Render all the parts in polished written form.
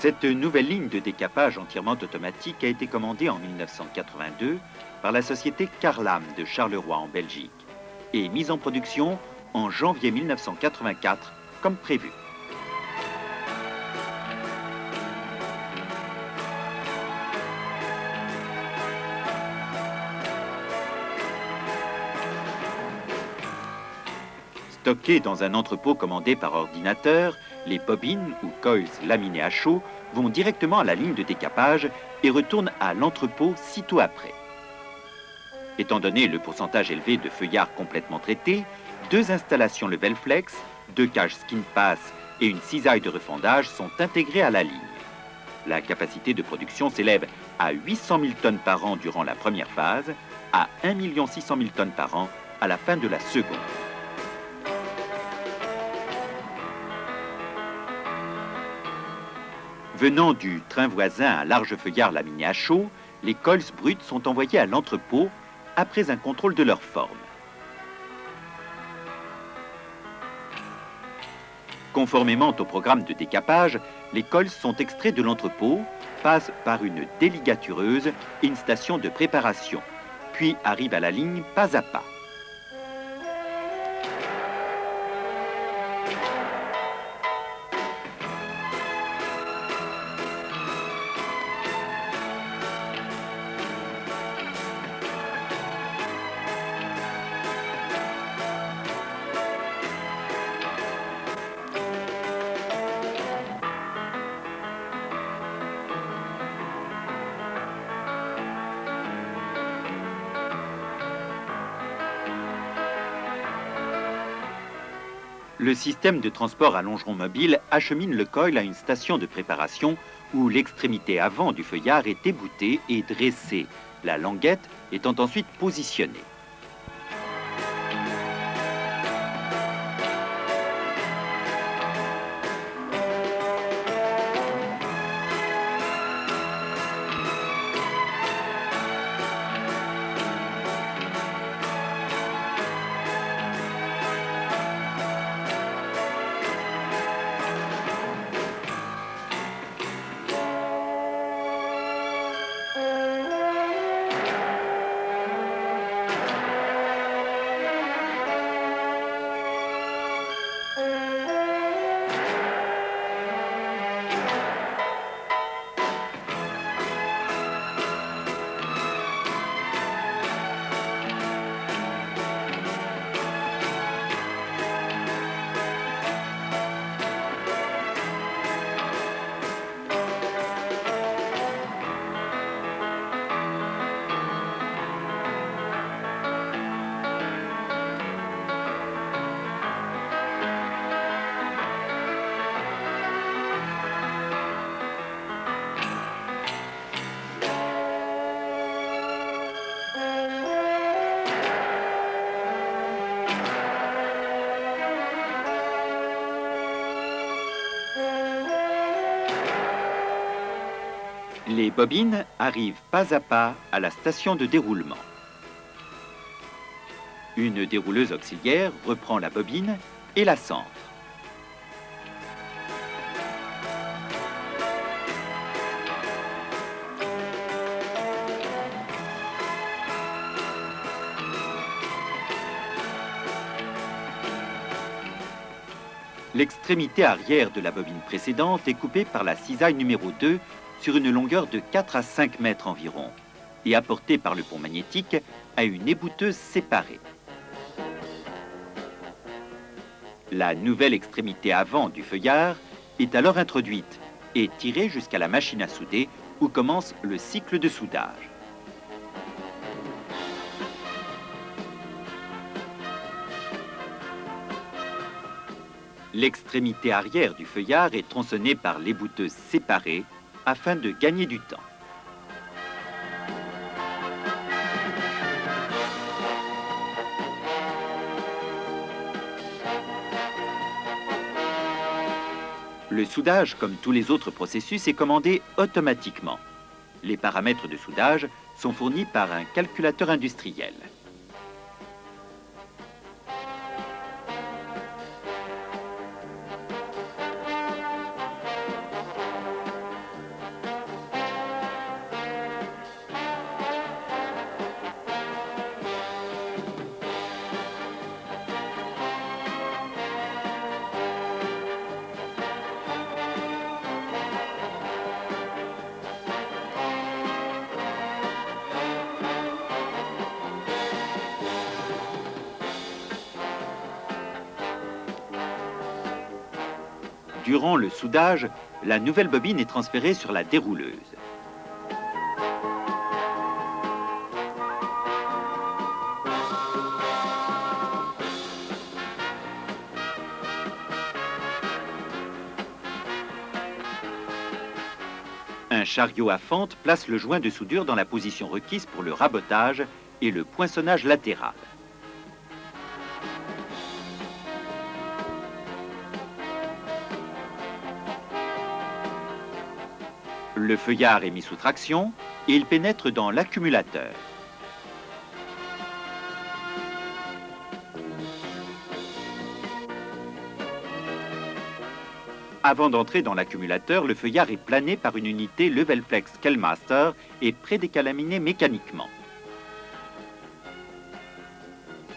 Cette nouvelle ligne de décapage entièrement automatique a été commandée en 1982 par la société Carlam de Charleroi en Belgique et mise en production en janvier 1984 comme prévu. Stockées dans un entrepôt commandé par ordinateur, les bobines ou coils laminés à chaud vont directement à la ligne de décapage et retournent à l'entrepôt sitôt après. Étant donné le pourcentage élevé de feuillard complètement traité, 2 installations Level Flex, 2 cages Skin Pass et une cisaille de refendage sont intégrées à la ligne. La capacité de production s'élève à 800 000 tonnes par an durant la première phase, à 1 600 000 tonnes par an à la fin de la seconde. Venant du train voisin à large feuillard laminé à chaud, les coils bruts sont envoyés à l'entrepôt après un contrôle de leur forme. Conformément au programme de décapage, les coils sont extraits de l'entrepôt, passent par une déligatureuse et une station de préparation, puis arrivent à la ligne pas à pas. Le système de transport à longeron mobile achemine le coil à une station de préparation où l'extrémité avant du feuillard est éboutée et dressée, la languette étant ensuite positionnée. Les bobines arrivent pas à pas à la station de déroulement. Une dérouleuse auxiliaire reprend la bobine et la centre. L'extrémité arrière de la bobine précédente est coupée par la cisaille numéro 2 sur une longueur de 4 à 5 mètres environ et apportée par le pont magnétique à une ébouteuse séparée. La nouvelle extrémité avant du feuillard est alors introduite et tirée jusqu'à la machine à souder où commence le cycle de soudage. L'extrémité arrière du feuillard est tronçonnée par l'ébouteuse séparée afin de gagner du temps. Le soudage, comme tous les autres processus, est commandé automatiquement. Les paramètres de soudage sont fournis par un calculateur industriel. Durant le soudage, la nouvelle bobine est transférée sur la dérouleuse. Un chariot à fente place le joint de soudure dans la position requise pour le rabotage et le poinçonnage latéral. Le feuillard est mis sous traction et il pénètre dans l'accumulateur. Avant d'entrer dans l'accumulateur, le feuillard est plané par une unité Levelflex Scalemaster et prédécalaminé mécaniquement.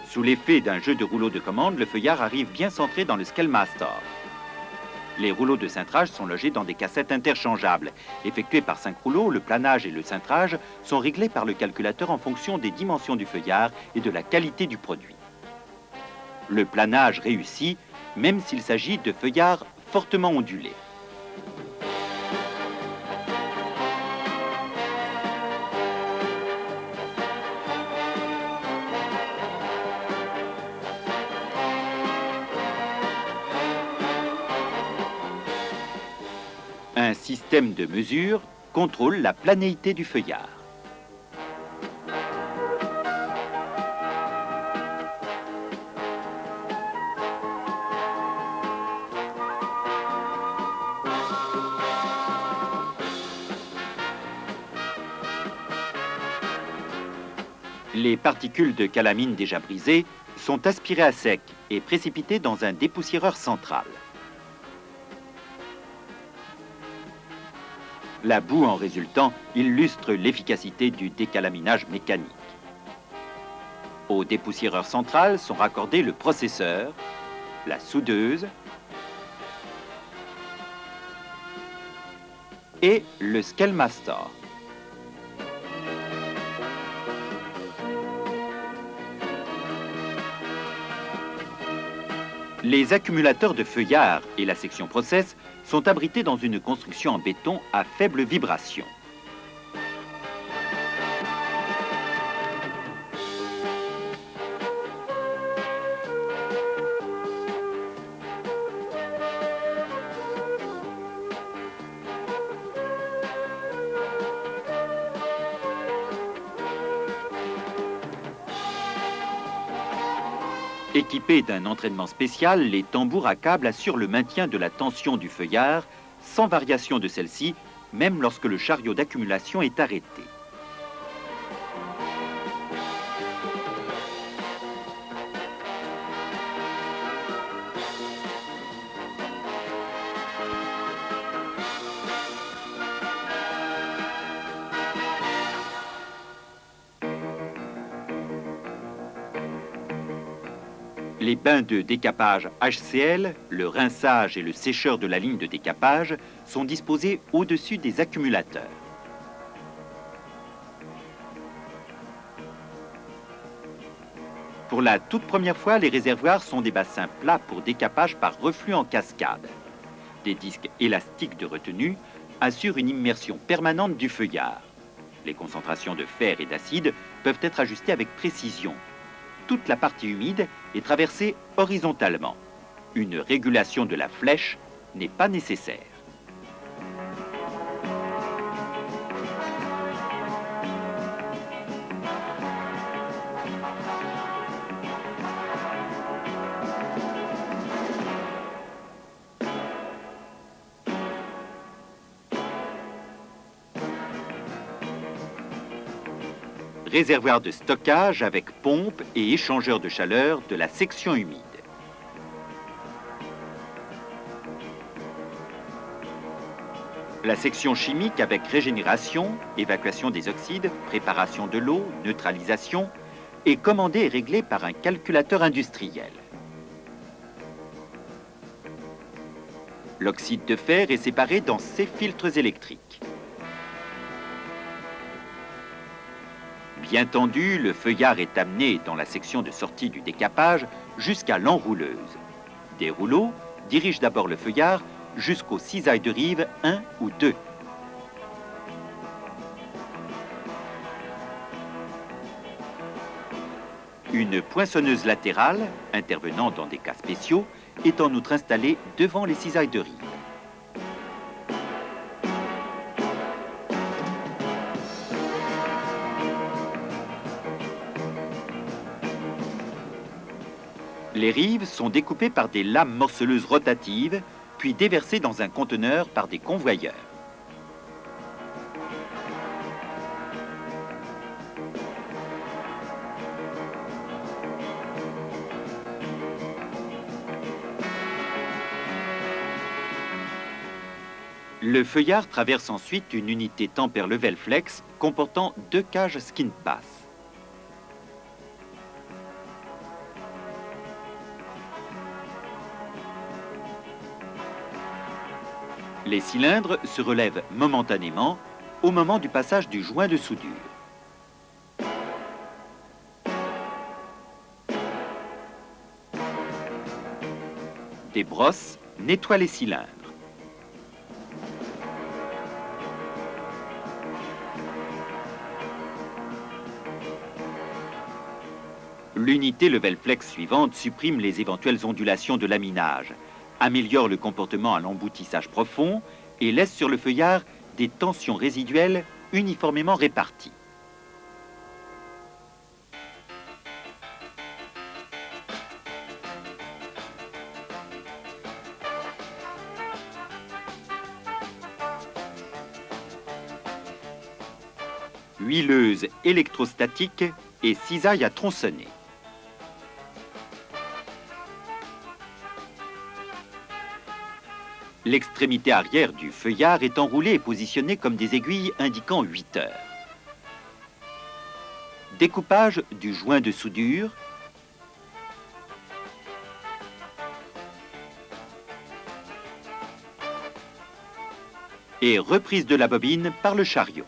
Sous l'effet d'un jeu de rouleaux de commande, le feuillard arrive bien centré dans le Scalemaster. Les rouleaux de cintrage sont logés dans des cassettes interchangeables. Effectués par 5 rouleaux, le planage et le cintrage sont réglés par le calculateur en fonction des dimensions du feuillard et de la qualité du produit. Le planage réussit, même s'il s'agit de feuillards fortement ondulés. Un système de mesure contrôle la planéité du feuillard. Les particules de calamine déjà brisées sont aspirées à sec et précipitées dans un dépoussiéreur central. La boue en résultant illustre l'efficacité du décalaminage mécanique. Au dépoussiéreur central sont raccordés le processeur, la soudeuse et le Scalemaster. Les accumulateurs de feuillard et la section process sont abrités dans une construction en béton à faible vibration. Équipés d'un entraînement spécial, les tambours à câble assurent le maintien de la tension du feuillard sans variation de celle-ci, même lorsque le chariot d'accumulation est arrêté. Les bains de décapage HCL, le rinçage et le sécheur de la ligne de décapage sont disposés au-dessus des accumulateurs. Pour la toute première fois, les réservoirs sont des bassins plats pour décapage par reflux en cascade. Des disques élastiques de retenue assurent une immersion permanente du feuillard. Les concentrations de fer et d'acide peuvent être ajustées avec précision. Toute la partie humide est traversée horizontalement. Une régulation de la flèche n'est pas nécessaire. Réservoir de stockage avec pompe et échangeur de chaleur de la section humide. La section chimique avec régénération, évacuation des oxydes, préparation de l'eau, neutralisation, est commandée et réglée par un calculateur industriel. L'oxyde de fer est séparé dans 6 filtres électriques. Bien tendu, le feuillard est amené dans la section de sortie du décapage jusqu'à l'enrouleuse. Des rouleaux dirigent d'abord le feuillard jusqu'aux cisailles de rive 1 ou 2. Une poinçonneuse latérale, intervenant dans des cas spéciaux, est en outre installée devant les cisailles de rive. Les rives sont découpées par des lames morceleuses rotatives, puis déversées dans un conteneur par des convoyeurs. Le feuillard traverse ensuite une unité Tempère-Level Flex comportant 2 cages Skin Pass. Les cylindres se relèvent momentanément au moment du passage du joint de soudure. Des brosses nettoient les cylindres. L'unité Level Flex suivante supprime les éventuelles ondulations de laminage, améliore le comportement à l'emboutissage profond et laisse sur le feuillard des tensions résiduelles uniformément réparties. Huileuse électrostatique et cisaille à tronçonner. L'extrémité arrière du feuillard est enroulée et positionnée comme des aiguilles indiquant 8 heures. Découpage du joint de soudure. Et reprise de la bobine par le chariot.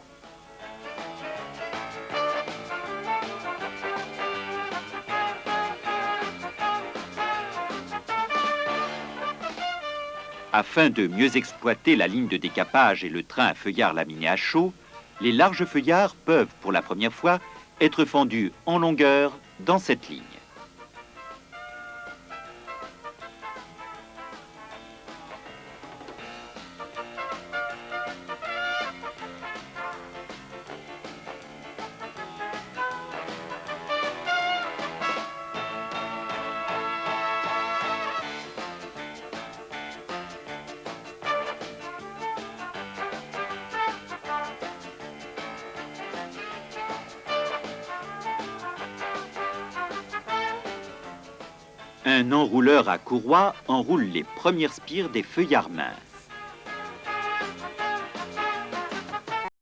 Afin de mieux exploiter la ligne de décapage et le train à feuillard laminé à chaud, les larges feuillards peuvent, pour la première fois, être fendus en longueur dans cette ligne. Un enrouleur à courroie enroule les premières spires des feuillards minces.